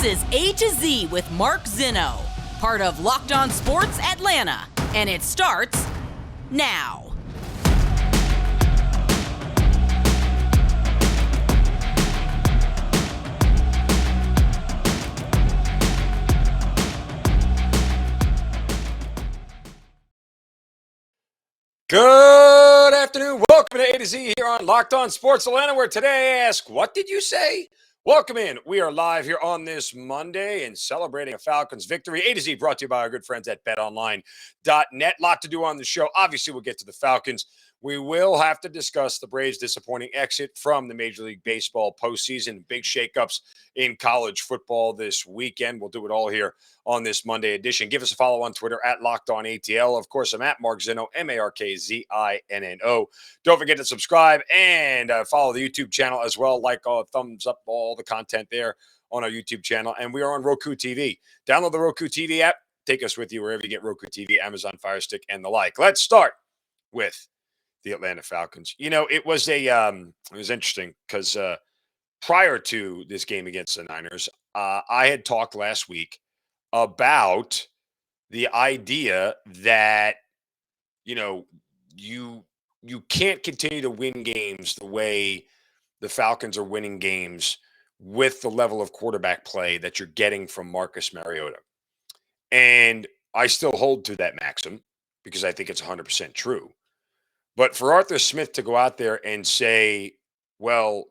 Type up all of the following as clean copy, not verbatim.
This is A to Z with Mark Zinno, part of Locked On Sports Atlanta, and it starts now. Good afternoon. Welcome to A to Z here on Locked On Sports Atlanta, where today I ask, what did you say? Welcome in. We are live here on this Monday and celebrating a Falcons victory. A to Z brought to you by our good friends at betonline.net. Lot to do on the show. Obviously, we'll get to the Falcons. We will have to discuss the Braves' disappointing exit from the Major League Baseball postseason. Big shakeups in college football this weekend. We'll do it all here on this Monday edition. Give us a follow on Twitter at LockedOnATL. Of course, I'm at Mark Zinno, MarkZinno. Don't forget to subscribe and follow the YouTube channel as well. Like, thumbs up all the content there on our YouTube channel. And we are on Roku TV. Download the Roku TV app. Take us with you wherever you get Roku TV, Amazon Fire Stick, and the like. Let's start with the Atlanta Falcons. You know, it was interesting because prior to this game against the Niners, I had talked last week about the idea that, you know, you can't continue to win games the way the Falcons are winning games with the level of quarterback play that you're getting from Marcus Mariota. And I still hold to that maxim because I think it's 100% true. But for Arthur Smith to go out there and say, well,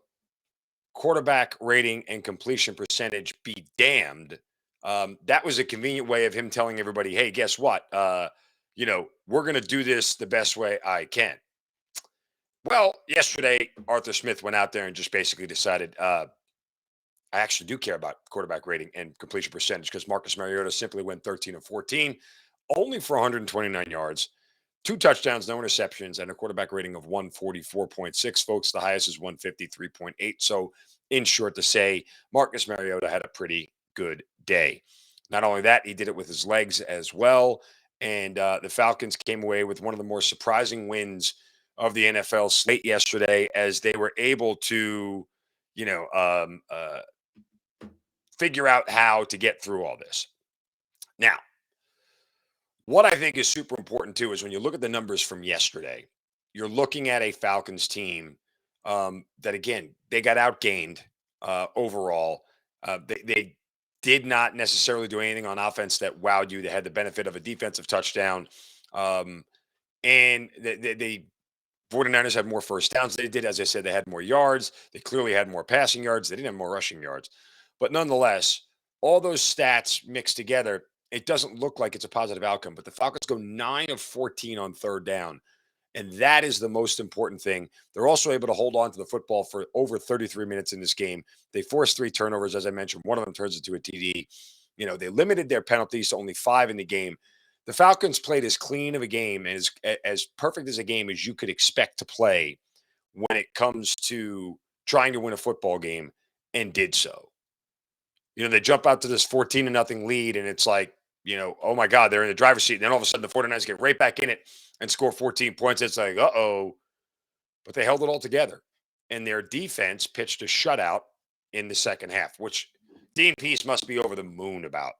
quarterback rating and completion percentage be damned, that was a convenient way of him telling everybody, hey, guess what? We're going to do this the best way I can. Well, yesterday, Arthur Smith went out there and just basically decided, I actually do care about quarterback rating and completion percentage because Marcus Mariota simply went 13 of 14, only for 129 yards. 2 touchdowns, no interceptions, and a quarterback rating of 144.6. Folks, the highest is 153.8. So, in short to say, Marcus Mariota had a pretty good day. Not only that, he did it with his legs as well. And the Falcons came away with one of the more surprising wins of the NFL slate yesterday as they were able to, figure out how to get through all this. Now, what I think is super important, too, is when you look at the numbers from yesterday, you're looking at a Falcons team that, again, they got outgained overall. They did not necessarily do anything on offense that wowed you. They had the benefit of a defensive touchdown. And the 49ers had more first downs. They did, as I said, they had more yards. They clearly had more passing yards. They didn't have more rushing yards. But nonetheless, all those stats mixed together, it doesn't look like it's a positive outcome, but the Falcons go 9 of 14 on third down. And that is the most important thing. They're also able to hold on to the football for over 33 minutes in this game. They forced 3 turnovers, as I mentioned. One of them turns into a TD. They limited their penalties to only 5 in the game. The Falcons played as clean of a game and as perfect as a game as you could expect to play when it comes to trying to win a football game, and did so. They jump out to this 14-0 lead, and it's like, oh my God, they're in the driver's seat. And then all of a sudden the 49ers get right back in it and score 14 points. It's like, uh-oh. But they held it all together. And their defense pitched a shutout in the second half, which Dean Pease must be over the moon about.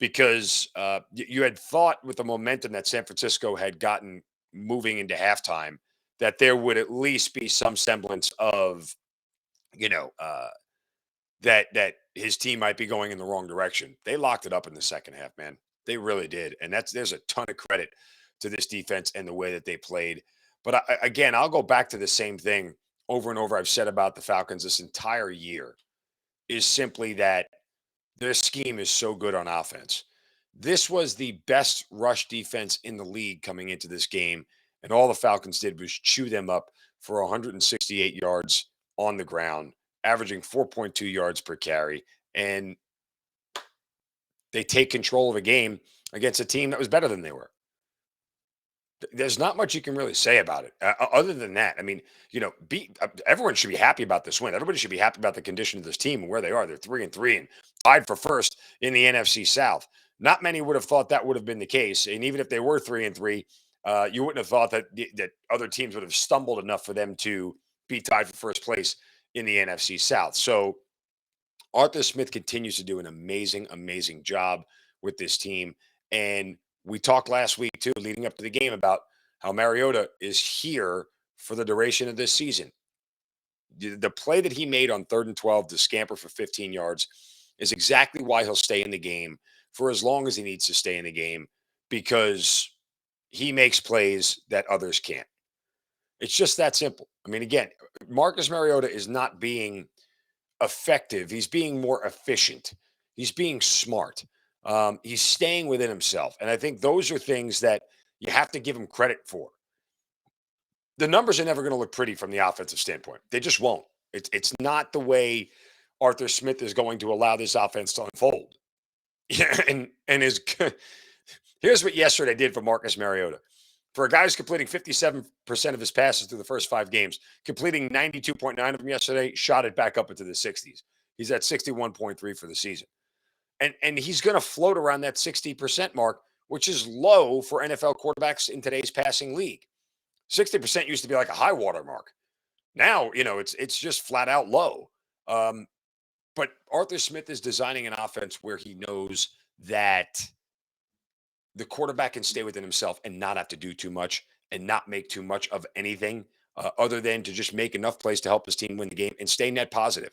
Because you had thought with the momentum that San Francisco had gotten moving into halftime that there would at least be some semblance of, that his team might be going in the wrong direction. They locked it up in the second half, man. They really did. And there's a ton of credit to this defense and the way that they played. But again, I'll go back to the same thing over and over I've said about the Falcons this entire year, is simply that their scheme is so good on offense. This was the best rush defense in the league coming into this game. And all the Falcons did was chew them up for 168 yards on the ground, averaging 4.2 yards per carry. And they take control of a game against a team that was better than they were. There's not much you can really say about it. Other than that, I mean, everyone should be happy about this win. Everybody should be happy about the condition of this team and where they are. They're 3-3 and tied for first in the NFC South. Not many would have thought that would have been the case. And even if they were 3-3, you wouldn't have thought that other teams would have stumbled enough for them to be tied for first place in the NFC South. So Arthur Smith continues to do an amazing, amazing job with this team. And we talked last week, too, leading up to the game about how Mariota is here for the duration of this season. The play that he made on 3rd and 12 to scamper for 15 yards is exactly why he'll stay in the game for as long as he needs to stay in the game, because he makes plays that others can't. It's just that simple. I mean, again, Marcus Mariota is not being effective. He's being more efficient. He's being smart. He's staying within himself. And I think those are things that you have to give him credit for. The numbers are never going to look pretty from the offensive standpoint. They just won't. It's not the way Arthur Smith is going to allow this offense to unfold. Yeah, and here's what yesterday did for Marcus Mariota. For a guy who's completing 57% of his passes through the first 5 games, completing 92.9 of them yesterday, shot it back up into the 60s. He's at 61.3 for the season. And he's going to float around that 60% mark, which is low for NFL quarterbacks in today's passing league. 60% used to be like a high water mark. Now, it's just flat out low. But Arthur Smith is designing an offense where he knows that the quarterback can stay within himself and not have to do too much and not make too much of anything other than to just make enough plays to help his team win the game and stay net positive.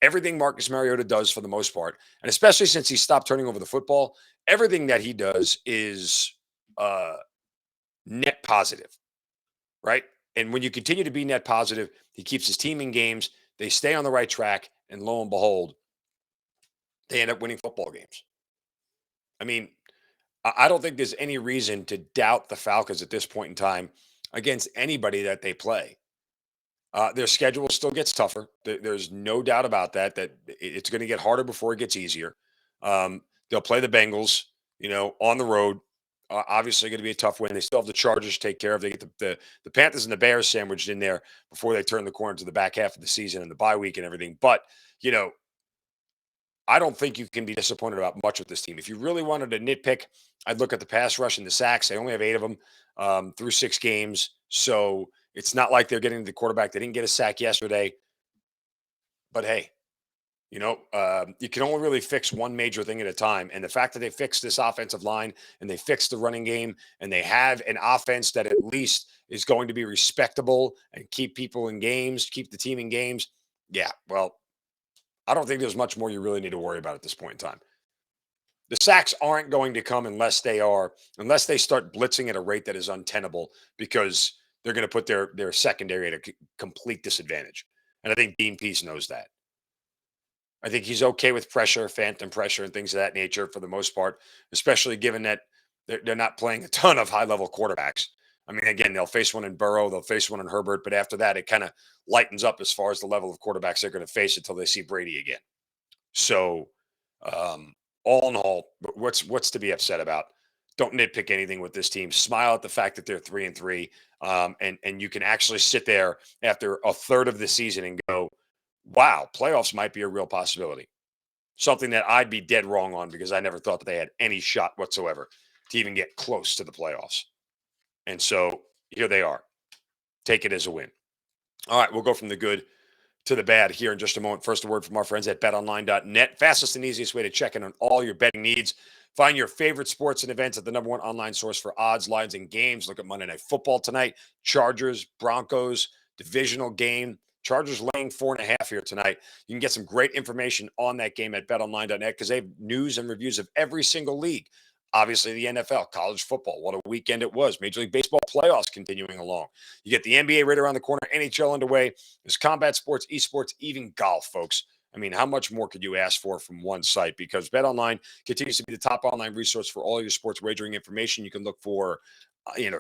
Everything Marcus Mariota does, for the most part, and especially since he stopped turning over the football, everything that he does is net positive, right? And when you continue to be net positive, he keeps his team in games. They stay on the right track, and lo and behold, they end up winning football games. I mean, I don't think there's any reason to doubt the Falcons at this point in time against anybody that they play. Their schedule still gets tougher. There's no doubt about that, that it's going to get harder before it gets easier. They'll play the Bengals, on the road. Obviously, going to be a tough win. They still have the Chargers to take care of. They get the Panthers and the Bears sandwiched in there before they turn the corner to the back half of the season and the bye week and everything. But, I don't think you can be disappointed about much with this team. If you really wanted to nitpick, I'd look at the pass rush and the sacks. They only have 8 of them through 6 games. So it's not like they're getting the quarterback. They didn't get a sack yesterday. But hey, you can only really fix one major thing at a time. And the fact that they fixed this offensive line and they fixed the running game and they have an offense that at least is going to be respectable and keep people in games, keep the team in games. Yeah, well, I don't think there's much more you really need to worry about at this point in time. The sacks aren't going to come unless they start blitzing at a rate that is untenable, because they're going to put their secondary at a complete disadvantage. And I think Dean Pease knows that. I think he's okay with pressure, phantom pressure, and things of that nature for the most part, especially given that they're not playing a ton of high-level quarterbacks. I mean, again, they'll face one in Burrow, they'll face one in Herbert, but after that, it kind of lightens up as far as the level of quarterbacks they're going to face until they see Brady again. So, all in all, what's to be upset about? Don't nitpick anything with this team. Smile at the fact that they're 3-3, and you can actually sit there after a third of the season and go, "Wow, playoffs might be a real possibility." Something that I'd be dead wrong on, because I never thought that they had any shot whatsoever to even get close to the playoffs. And so here they are. Take it as a win. All right, we'll go from the good to the bad here in just a moment. First, a word from our friends at betonline.net. Fastest and easiest way to check in on all your betting needs. Find your favorite sports and events at the #1 online source for odds, lines, and games. Look at Monday Night Football tonight. Chargers, Broncos, divisional game. Chargers laying 4.5 here tonight. You can get some great information on that game at betonline.net, because they have news and reviews of every single league. Obviously, the NFL, college football, what a weekend it was. Major League Baseball playoffs continuing along. You get the NBA right around the corner, NHL underway. There's combat sports, esports, even golf, folks. I mean, how much more could you ask for from one site? Because BetOnline continues to be the top online resource for all your sports wagering information. You can look for,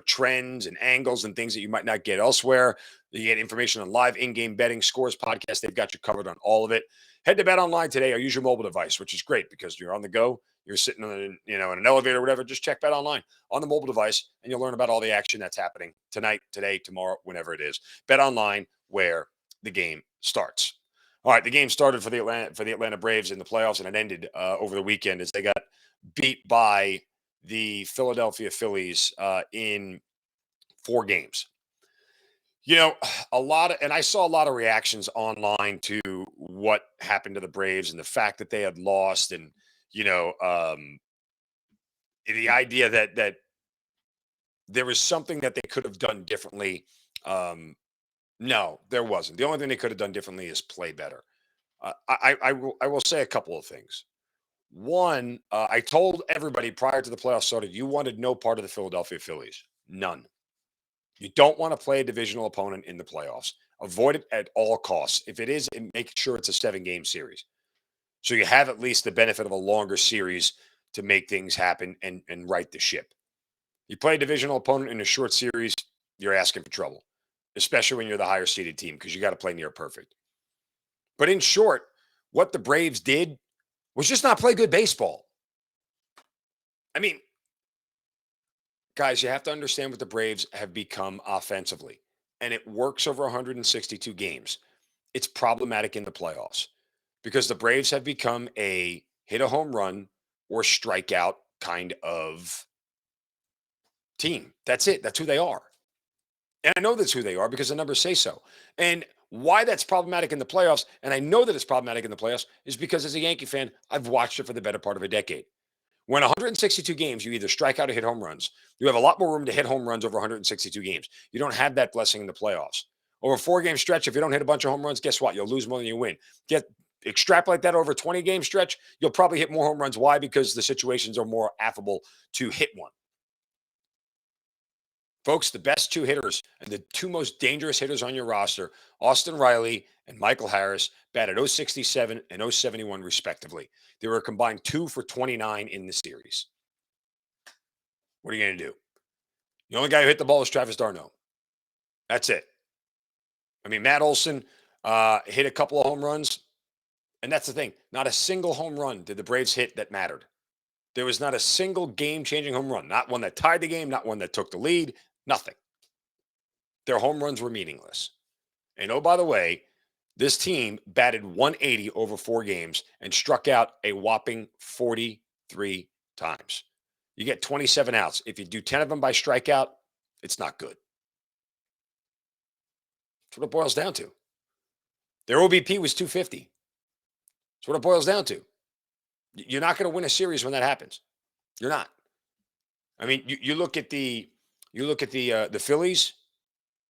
trends and angles and things that you might not get elsewhere. You get information on live in-game betting, scores, podcasts. They've got you covered on all of it. Head to BetOnline today or use your mobile device, which is great because you're on the go. You're sitting in an elevator or whatever. Just check BetOnline on the mobile device, and you'll learn about all the action that's happening tonight, today, tomorrow, whenever it is. BetOnline, where the game starts. All right, the game started for the Atlanta Braves in the playoffs, and it ended over the weekend as they got beat by the Philadelphia Phillies in 4 games. You know, and I saw a lot of reactions online to what happened to the Braves and the fact that they had lost, and you know, the idea that there was something that they could have done differently. Um, no, there wasn't. The only thing they could have done differently is play better. I will say a couple of things. One, I told everybody prior to the playoffs started, you wanted no part of the Philadelphia Phillies, none. You don't want to play a divisional opponent in the playoffs. Avoid it at all costs. If it is, make sure it's a 7-game series. So you have at least the benefit of a longer series to make things happen and right the ship. You play a divisional opponent in a short series, you're asking for trouble, especially when you're the higher seeded team because you got to play near perfect. But in short, what the Braves did was just not play good baseball. I mean, guys, you have to understand what the Braves have become offensively, and it works over 162 games. It's problematic in the playoffs because the Braves have become a hit a home run or strikeout kind of team. That's it. That's who they are. And I know that's who they are because the numbers say so. And why that's problematic in the playoffs, and I know that it's problematic in the playoffs, is because as a Yankee fan, I've watched it for the better part of a decade. When 162 games, you either strike out or hit home runs. You have a lot more room to hit home runs over 162 games. You don't have that blessing in the playoffs. Over a 4-game stretch, if you don't hit a bunch of home runs, guess what? You'll lose more than you win. Extrapolate that over a 20-game stretch, you'll probably hit more home runs. Why? Because the situations are more affable to hit one. Folks, the best two hitters and the two most dangerous hitters on your roster, Austin Riley and Michael Harris, batted 067 and 071 respectively. They were combined 2 for 29 in the series. What are you going to do? The only guy who hit the ball was Travis d'Arnaud. That's it. I mean, Matt Olson hit a couple of home runs, and that's the thing. Not a single home run did the Braves hit that mattered. There was not a single game-changing home run, not one that tied the game, not one that took the lead, nothing. Their home runs were meaningless. And oh, by the way, this team batted 180 over 4 games and struck out a whopping 43 times. You get 27 outs. If you do 10 of them by strikeout, it's not good. That's what it boils down to. Their OBP was 250. That's what it boils down to. You're not going to win a series when that happens. You're not. I mean, you look at the Phillies.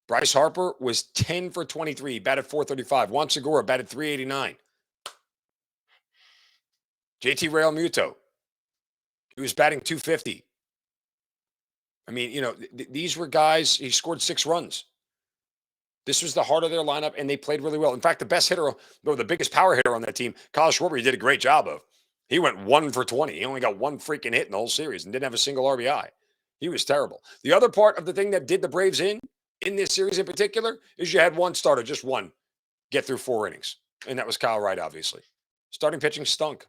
Bryce Harper was 10 for 23, batted 435. Juan Segura batted 389. JT Realmuto, he was batting 250. I mean, these were guys, he scored 6 runs. This was the heart of their lineup, and they played really well. In fact, the best hitter, or the biggest power hitter on that team, Kyle Schwarber, he did a great job of. He went 1 for 20. He only got one freaking hit in the whole series and didn't have a single RBI. He was terrible. The other part of the thing that did the Braves in this series in particular is you had one starter, just one, get through 4 innings. And that was Kyle Wright, obviously. Starting pitching stunk.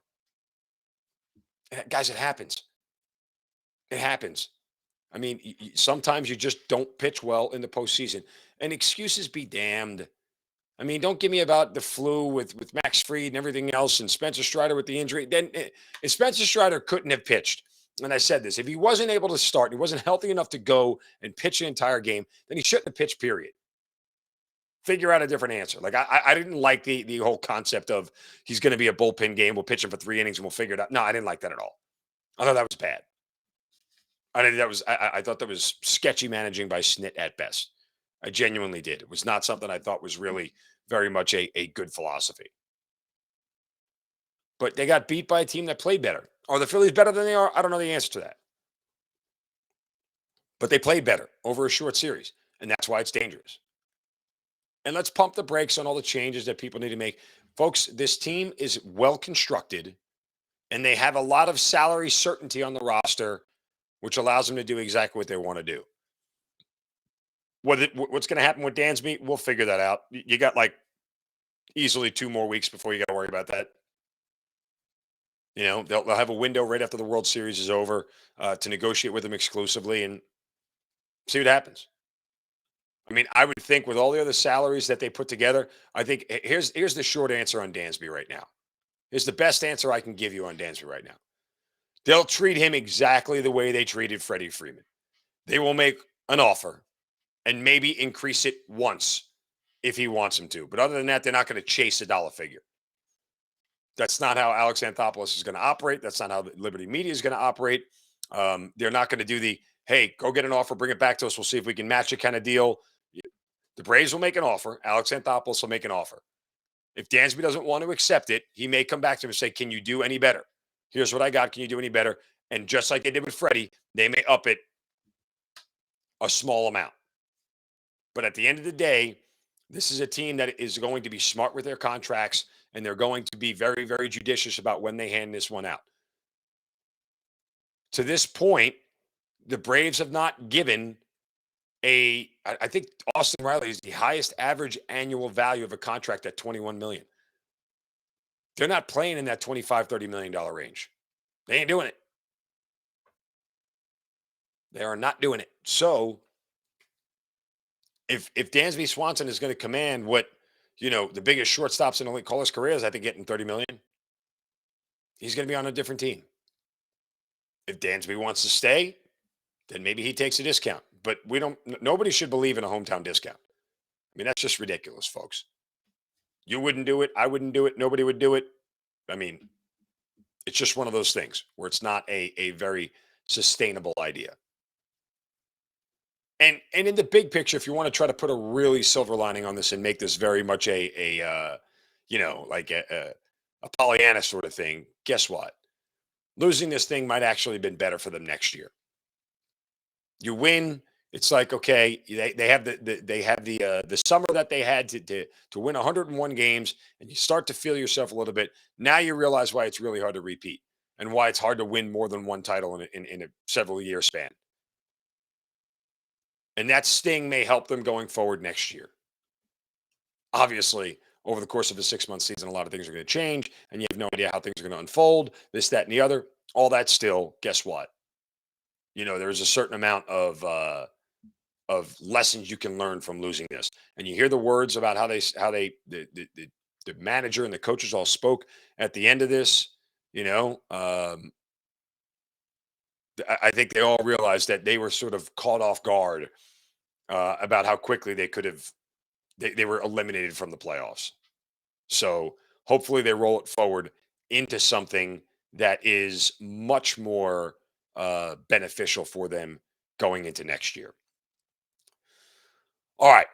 And guys, it happens. It happens. I mean, sometimes you just don't pitch well in the postseason. And excuses be damned. I mean, don't give me about the flu with Max Fried and everything else and Spencer Strider with the injury. Then if Spencer Strider couldn't have pitched, and I said this, if he wasn't able to start, he wasn't healthy enough to go and pitch an entire game, then he shouldn't have pitched, period. Figure out a different answer. Like, I didn't like the whole concept of he's going to be a bullpen game. We'll pitch him for 3 innings and we'll figure it out. No, I didn't like that at all. I thought that was bad. I thought that was sketchy managing by Snit at best. I genuinely did. It was not something I thought was really very much a good philosophy. But they got beat by a team that played better. Are the Phillies better than they are? I don't know the answer to that. But they played better over a short series, and that's why it's dangerous. And let's pump the brakes on all the changes that people need to make. Folks, this team is well constructed, and they have a lot of salary certainty on the roster, which allows them to do exactly what they want to do. What's going to happen with Dansby, we'll figure that out. You got like easily 2 more weeks before you got to worry about that. They'll have a window right after the World Series is over to negotiate with him exclusively and see what happens. I mean, I would think with all the other salaries that they put together, I think here's the short answer on Dansby right now. Here's the best answer I can give you on Dansby right now. They'll treat him exactly the way they treated Freddie Freeman. They will make an offer. and maybe increase it once if he wants him to. But other than that, they're not going to chase a dollar figure. That's not how Alex Anthopoulos is going to operate. That's not how the Liberty Media is going to operate. They're not going to do the, hey, go get an offer, bring it back to us. We'll see if we can match it kind of deal. The Braves will make an offer. Alex Anthopoulos will make an offer. If Dansby doesn't want to accept it, he may come back to him and say, can you do any better? Here's what I got. Can you do any better? And just like they did with Freddie, they may up it a small amount. But at the end of the day, this is a team that is going to be smart with their contracts, and they're going to be very, very judicious about when they hand this one out. To this point, the Braves have not given I think Austin Riley is the highest average annual value of a contract at $21 million. They're not playing in that $25-30 million range. They ain't doing it. They are not doing it. So if Dansby Swanson is going to command what, the biggest shortstops in the league, Carlos Correa is, I think, getting $30 million, he's going to be on a different team. If Dansby wants to stay, then maybe he takes a discount. But nobody should believe in a hometown discount. I mean, that's just ridiculous, folks. You wouldn't do it. I wouldn't do it. Nobody would do it. I mean, it's just one of those things where it's not a very sustainable idea. And in the big picture, if you want to try to put a really silver lining on this and make this very much a Pollyanna sort of thing, guess what? Losing this thing might actually have been better for them next year. You win. It's like, okay, they have the summer that they had to win 101 games, and you start to feel yourself a little bit. Now you realize why it's really hard to repeat and why it's hard to win more than one title in a several year span. And that sting may help them going forward next year. Obviously, over the course of a 6-month season, a lot of things are going to change, and you have no idea how things are going to unfold, this, that, and the other. All that still, guess what? There's a certain amount of lessons you can learn from losing this. And you hear the words about how the manager and the coaches all spoke at the end of this. I think they all realized that they were sort of caught off guard about how quickly they were eliminated from the playoffs. So hopefully they roll it forward into something that is much more beneficial for them going into next year. All right.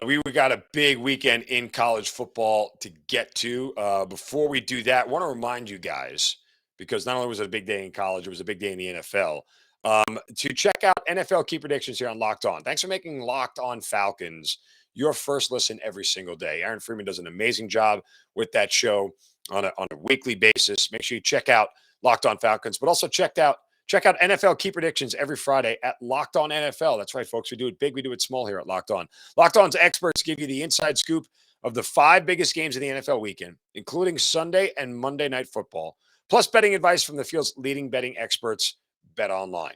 We got a big weekend in college football to get to. Before we do that, I want to remind you guys, because not only was it a big day in college, it was a big day in the NFL, to check out NFL Key Predictions here on Locked On. Thanks for making Locked On Falcons your first listen every single day. Aaron Freeman does an amazing job with that show on a weekly basis. Make sure you check out Locked On Falcons, but also check out NFL Key Predictions every Friday at Locked On NFL. That's right, folks. We do it big. We do it small here at Locked On. Locked On's experts give you the inside scoop of the 5 biggest games of the NFL weekend, including Sunday and Monday Night Football, plus betting advice from the field's leading betting experts, Bet Online.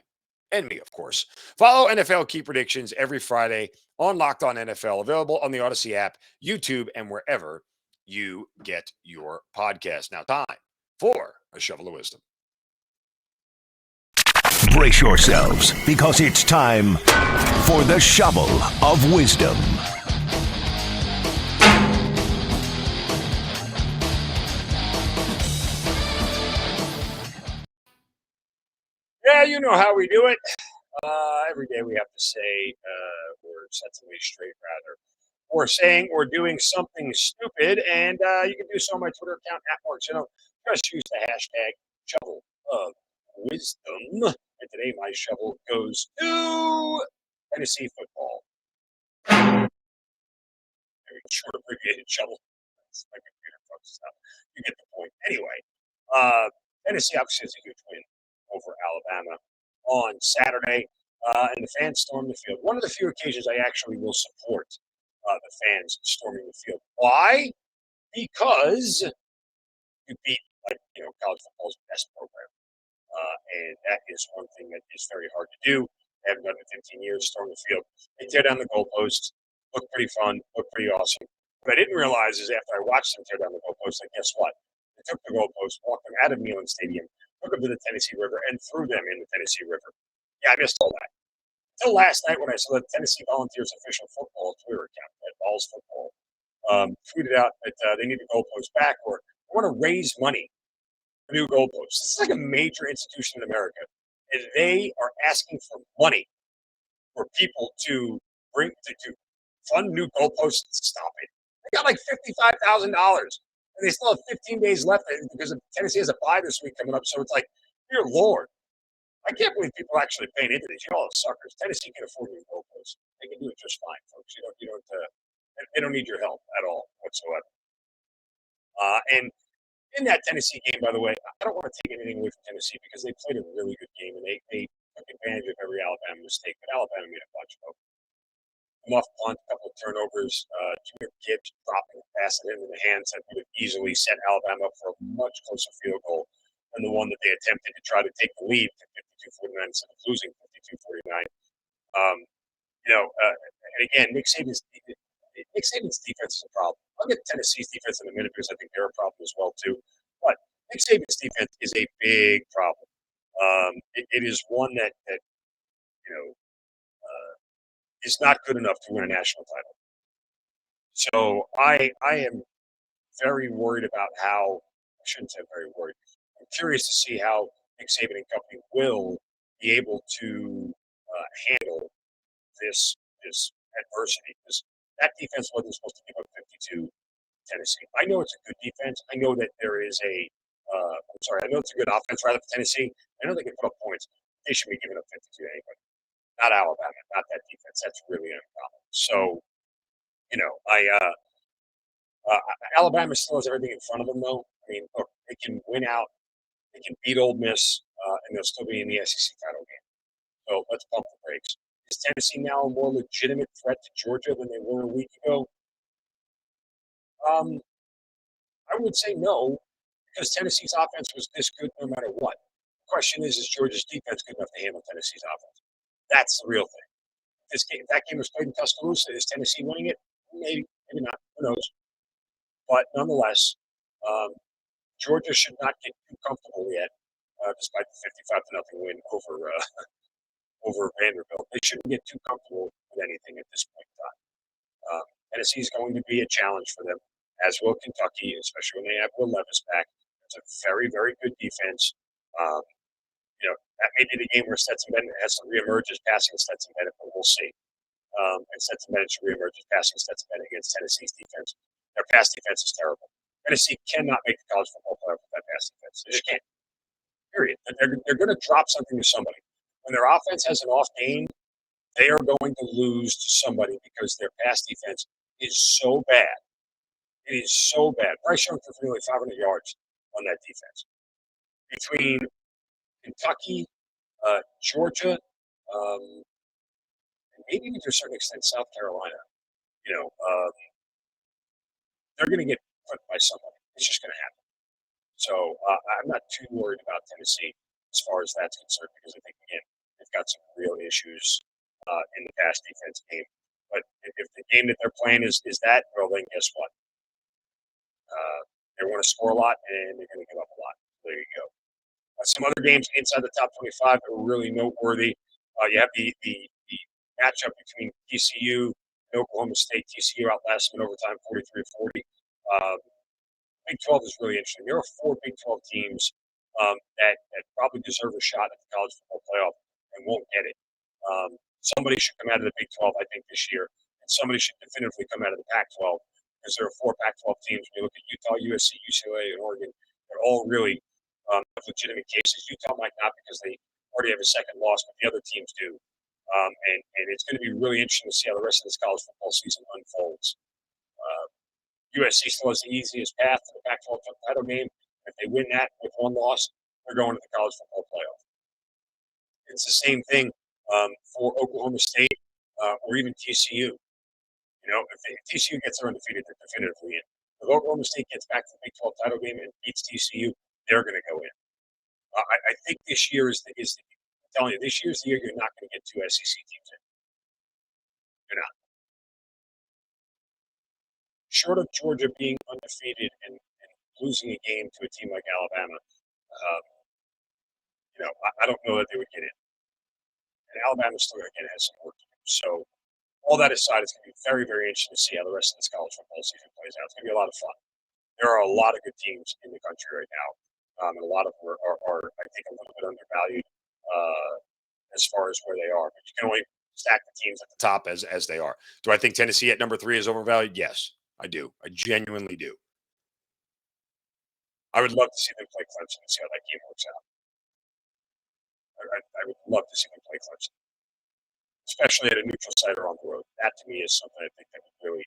And me, of course. Follow NFL Key Predictions every Friday on Locked On NFL, available on the Odyssey app, YouTube, and wherever you get your podcast. Now, time for a Shovel of Wisdom. Brace yourselves, because it's time for the Shovel of Wisdom. Yeah, you know how we do it. Every day we have to say we're sensibly straight, rather. Or saying or doing something stupid, and you can do so on my Twitter account at Marcus. Just use the hashtag Shovel of Wisdom. And today my shovel goes to Tennessee football. Very short abbreviated shovel. That's my computer, folks. You get the point. Anyway, Tennessee obviously has a huge win over Alabama on Saturday, and the fans stormed the field. One of the few occasions I actually will support the fans storming the field. Why? Because you beat, college football's best program. And that is one thing that is very hard to do. They haven't done it in 15 years, storm the field. They tear down the goalposts. Look pretty fun. Look pretty awesome. What I didn't realize is after I watched them tear down the goalposts, like, guess what? They took the goalposts, walked them out of Neyland Stadium, took them to the Tennessee River, and threw them in the Tennessee River. Yeah, I missed all that. Until last night when I saw the Tennessee Volunteers official football Twitter account, at Balls Football, tweeted out that they need the goalposts back or they want to raise money for new goalposts. This is like a major institution in America, and they are asking for money for people to bring to fund new goalposts. Stop it! They got like $55,000, and they still have 15 days left because Tennessee has a bye this week coming up. So it's like, dear Lord, I can't believe people are actually paying into these. You know, all the suckers. Tennessee can afford new goalposts. They can do it just fine, folks. They don't need your help at all whatsoever. And in that Tennessee game, by the way, I don't want to take anything away from Tennessee because they played a really good game and they took advantage of every Alabama mistake. But Alabama made a bunch of them. Muff punt, a couple of turnovers, Junior Gibbs dropping a pass into the hands that would have easily set Alabama up for a much closer field goal than the one that they attempted to try to take the lead to 52-49 instead of losing 52-49. And again, Nick Saban's defense is a problem. I'll get Tennessee's defense in a minute because I think they're a problem as well too. But Nick Saban's defense is a big problem. It is one that is not good enough to win a national title. So I am very worried about how. I shouldn't say very worried. I'm curious to see how Nick Saban and company will be able to handle this adversity. Because that defense wasn't supposed to give up 52 Tennessee. I know it's a good defense. I know that there is I know it's a good offense rather for Tennessee. I know they can put up points. They should be giving up 52 to anybody. Not Alabama, not that defense. That's really uncommon. So, Alabama still has everything in front of them, though. I mean, look, they can win out. They can beat Ole Miss, and they'll still be in the SEC title game. So let's pump the brakes. Is Tennessee now a more legitimate threat to Georgia than they were a week ago? I would say no, because Tennessee's offense was this good no matter what. The question is Georgia's defense good enough to handle Tennessee's offense? That's the real thing. If that game was played in Tuscaloosa, is Tennessee winning it? Maybe, maybe not. Who knows? But nonetheless, Georgia should not get too comfortable yet, despite the 55-0 win over Vanderbilt. They shouldn't get too comfortable with anything at this point in time. Tennessee is going to be a challenge for them, as will Kentucky, especially when they have Will Levis back. It's a very, very good defense. That may be the game where Stetson Bennett has to reemerge as passing Stetson Bennett, but we'll see. And Stetson Bennett should reemerge as passing Stetson Bennett against Tennessee's defense. Their pass defense is terrible. Tennessee cannot make the college football playoff with that pass defense. They just can't. Period. They're going to drop something to somebody. When their offense has an off game, they are going to lose to somebody because their pass defense is so bad. It is so bad. Bryce Young threw nearly 500 yards on that defense. Between Kentucky, Georgia, and maybe even to a certain extent South Carolina, they're going to get put by somebody. It's just going to happen. So I'm not too worried about Tennessee as far as that's concerned because I think, again, they've got some real issues in the pass defense game. But if the game that they're playing is that, well, then guess what? They want to score a lot and they're going to give up a lot. There you go. Some other games inside the top 25 that were really noteworthy. You have the matchup between TCU and Oklahoma State. TCU outlasted in overtime 43-40. Big 12 is really interesting. There are 4 Big 12 teams that probably deserve a shot at the college football playoff and won't get it. Somebody should come out of the Big 12, I think, this year, and somebody should definitively come out of the Pac-12 because there are 4 Pac-12 teams. When you look at Utah, USC, UCLA, and Oregon, they're all really legitimate cases. Utah might not because they already have a second loss, but the other teams do. And it's going to be really interesting to see how the rest of this college football season unfolds. USC still has the easiest path to the Pac-12 title game. If they win that with 1 loss, they're going to the college football playoff. It's the same thing for Oklahoma State or even TCU. If TCU gets there undefeated, they're definitively in. If Oklahoma State gets back to the Big 12 title game and beats TCU, they're going to go in. I think this year I'm telling you, this year's the year you're not going to get 2 SEC teams in. You're not. Short of Georgia being undefeated and losing a game to a team like Alabama, I don't know that they would get in. And Alabama still, again, has some work to do. So, all that aside, it's going to be very, very interesting to see how the rest of this college football season plays out. It's going to be a lot of fun. There are a lot of good teams in the country right now, and a lot of them are, I think, a little bit undervalued as far as where they are. But you can only stack the teams at the top as they are. Do I think Tennessee at number 3 is overvalued? Yes, I do. I genuinely do. I would love to see them play Clemson and see how that game works out. I would love to see them play Clemson, especially at a neutral site or on the road. That to me is something I think that would really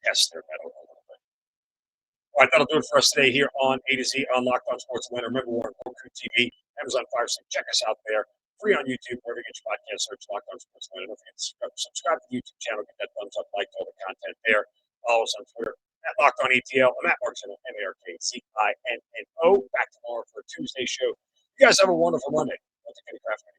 test their mettle a little bit. All right, that'll do it for us today here on A to Z on Locked On Sports Atlanta. Remember, we're on Roku TV, Amazon Fire Stick. Check us out there. Free on YouTube, wherever you get your podcast, search Locked On Sports Atlanta. Don't forget to subscribe to the YouTube channel, get that thumbs up, like all the content there. Follow us on Twitter at Locked On ATL. I'm at Marcus Mariota. Back tomorrow for a Tuesday show. You guys have a wonderful Monday. Don't take any crap from